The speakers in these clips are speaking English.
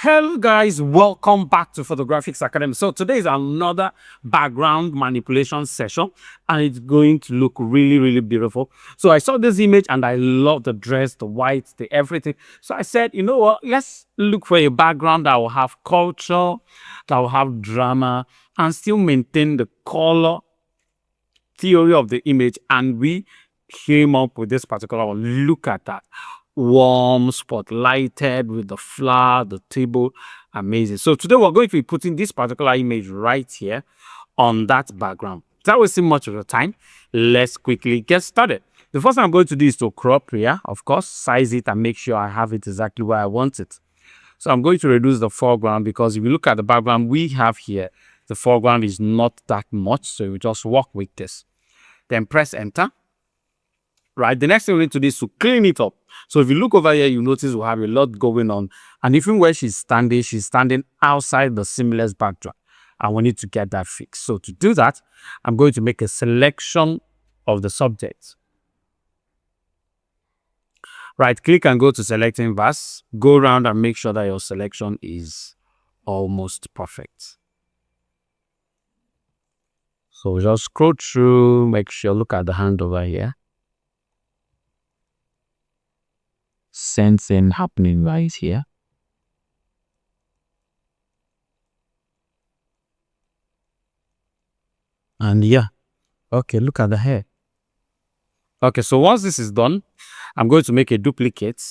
Hello guys, welcome back to Photographics Academy. So today is another background manipulation session and it's going to look really beautiful. So I saw this image and I love the dress, the white, the everything. So I said, you know what, let's look for a background that will have culture, that will have drama and still maintain the color theory of the image. And we came up with this particular one. Look at that. Warm, spotlighted with the flower, the table. Amazing. So today we're going to be putting this particular image right here on that background. Without wasting much of your time, let's quickly get started. The first thing I'm going to do is to crop here, of course, size it and make sure I have it exactly where I want it. So I'm going to reduce the foreground because if you look at the background we have here, the foreground is not that much. So we just work with this. Then press enter. Right, the next thing we need to do is to clean it up. So if you look over here, you notice we have a lot going on. And even where she's standing outside the seamless backdrop. And we need to get that fixed. So to do that, I'm going to make a selection of the subject. Right, click and go to selecting verse. Go around and make sure that your selection is almost perfect. So just scroll through, make sure, look at the hand over here. Same thing happening right here. And yeah, okay, look at the hair. Okay, so once this is done, I'm going to make a duplicate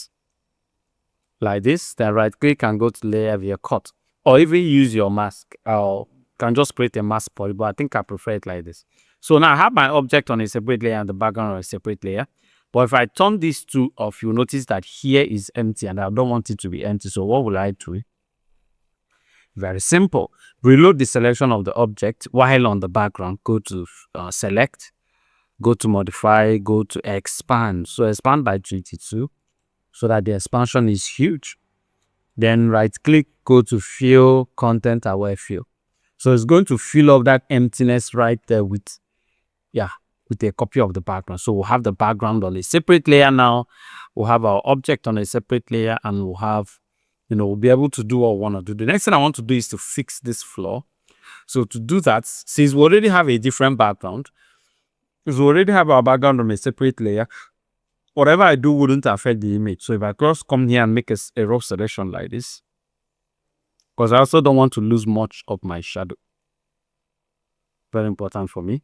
like this. Then right click and go to layer via cut, or even use your mask. Or can just create a mask for it, but I think I prefer it like this. So now I have my object on a separate layer and the background on a separate layer. But if I turn these two off, you'll notice that here is empty and I don't want it to be empty. So what will I do? Very simple. Reload the selection of the object while on the background. Go to select, go to modify, go to expand. So expand by 22 so that the expansion is huge. Then right click, go to fill, content aware fill. So it's going to fill up that emptiness right there with a copy of the background. So we'll have the background on a separate layer now. We'll have our object on a separate layer and we'll have, we'll be able to do what we want to do. The next thing I want to do is to fix this floor. So to do that, since we already have a different background, because we already have our background on a separate layer, whatever I do wouldn't affect the image. So if I just come here and make a rough selection like this, because I also don't want to lose much of my shadow. Very important for me.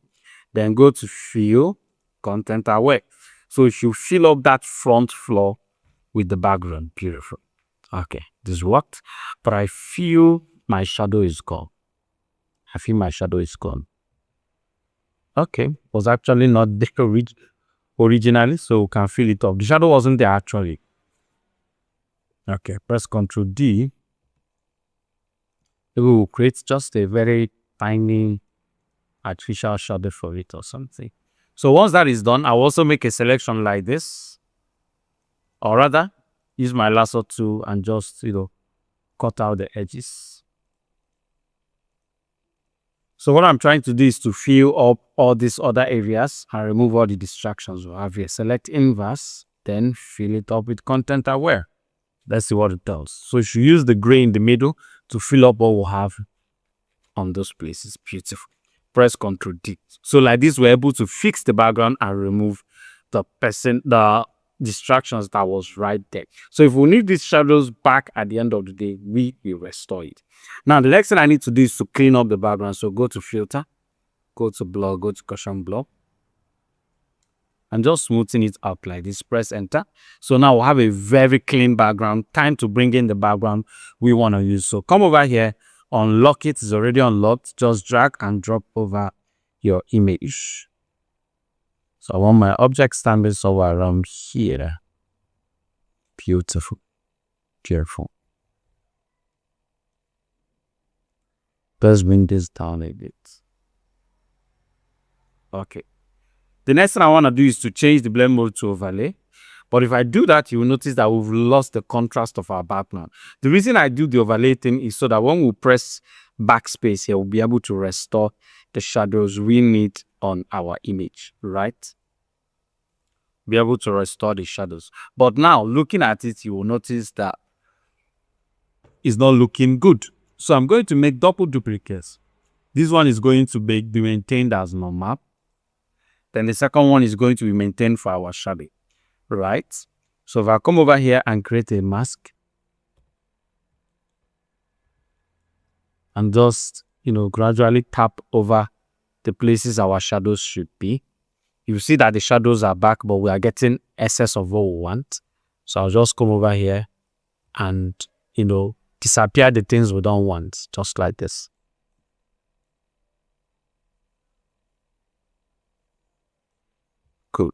Then go to fill, content aware. So it should fill up that front floor with the background. Beautiful. Okay, this worked. But I feel my shadow is gone. Okay, was actually not there originally, so we can fill it up. The shadow wasn't there actually. Okay, press Ctrl D. We will create just a very tiny artificial shadow for it or something. So once that is done, I'll also make a selection like this, or rather use my lasso tool and just cut out the edges. So what I'm trying to do is to fill up all these other areas and remove all the distractions we have here. Select inverse, then fill it up with content aware. Let's see what it does. So you should use the gray in the middle to fill up what we have on those places. Beautiful. Press Ctrl D. So like this, we're able to fix the background and remove the distractions that was right there. So if we need these shadows back at the end of the day, we will restore it. Now the next thing I need to do is to clean up the background. So go to filter, go to blur, go to cushion blur, and just smoothen it up like this. Press enter. So now we'll have a very clean background. Time to bring in the background we want to use. So come over here, unlock it. It's already unlocked. Just drag and drop over your image. So I want my object standing somewhere around here. Beautiful. Let's bring this down a bit. Okay. The next thing I want to do is to change the blend mode to overlay. But if I do that, you will notice that we've lost the contrast of our background. The reason I do the overlay thing is so that when we press backspace here, we'll be able to restore the shadows we need on our image, right? Be able to restore the shadows. But now, looking at it, you will notice that is not looking good. So I'm going to make double duplicates. This one is going to be maintained as normal. Then the second one is going to be maintained for our shadow, right? So if I come over here and create a mask and just, gradually tap over the places our shadows should be, you see that the shadows are back, but we are getting excess of what we want. So I'll just come over here and, disappear the things we don't want, just like this. Good.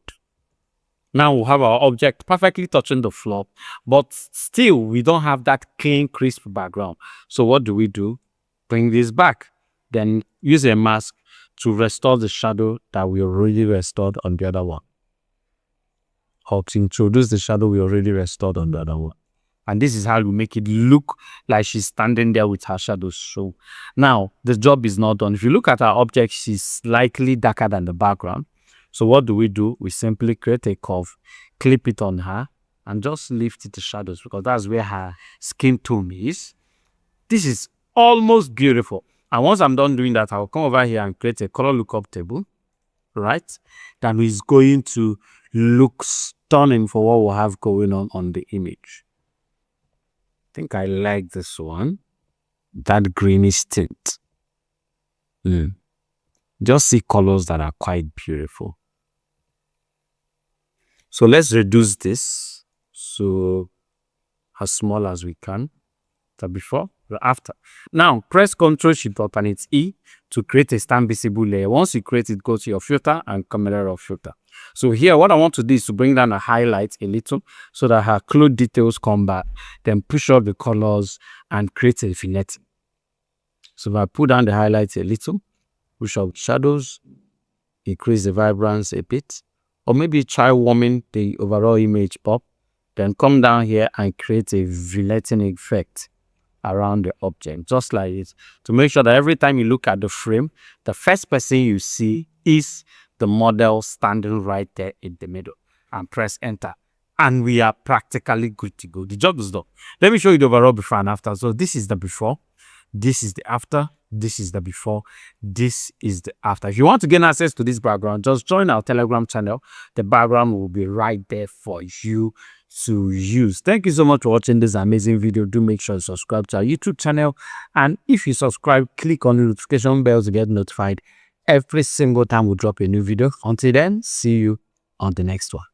Now we have our object perfectly touching the floor, but still we don't have that clean, crisp background. So what do? Bring this back. Then use a mask to restore the shadow that we already restored on the other one. Or to introduce the shadow we already restored on the other one. And this is how we make it look like she's standing there with her shadow. So now the job is not done. If you look at our object, she's slightly darker than the background. So what do? We simply create a curve, clip it on her, and just lift it to shadows because that's where her skin tone is. This is almost beautiful. And once I'm done doing that, I'll come over here and create a color lookup table, right? That is going to look stunning for what we have going on the image. I think I like this one. That greenish tint. Just see colors that are quite beautiful. So let's reduce this so as small as we can. The before, the after. Now press Ctrl Shift Up and it's E to create a stamp visible layer. Once you create it, go to your filter and camera raw filter. So here what I want to do is to bring down the highlights a little so that her clothes details come back. Then push up the colors and create a vignette. So if I put down the highlights a little, push up shadows, increase the vibrance a bit, or maybe try warming the overall image up, then come down here and create a vignetting effect around the object, just like this, to make sure that every time you look at the frame, the first person you see is the model standing right there in the middle. And press enter. And we are practically good to go. The job is done. Let me show you the overall before and after. So this is the before, this is the after, this is the before, this is the after. If you want to gain access to this background, just join our Telegram channel. The background will be right there for you to use. Thank you so much for watching this amazing video. Do make sure to subscribe to our YouTube channel, and if you subscribe, click on the notification bell to get notified every single time we drop a new video. Until then, see you on the next one.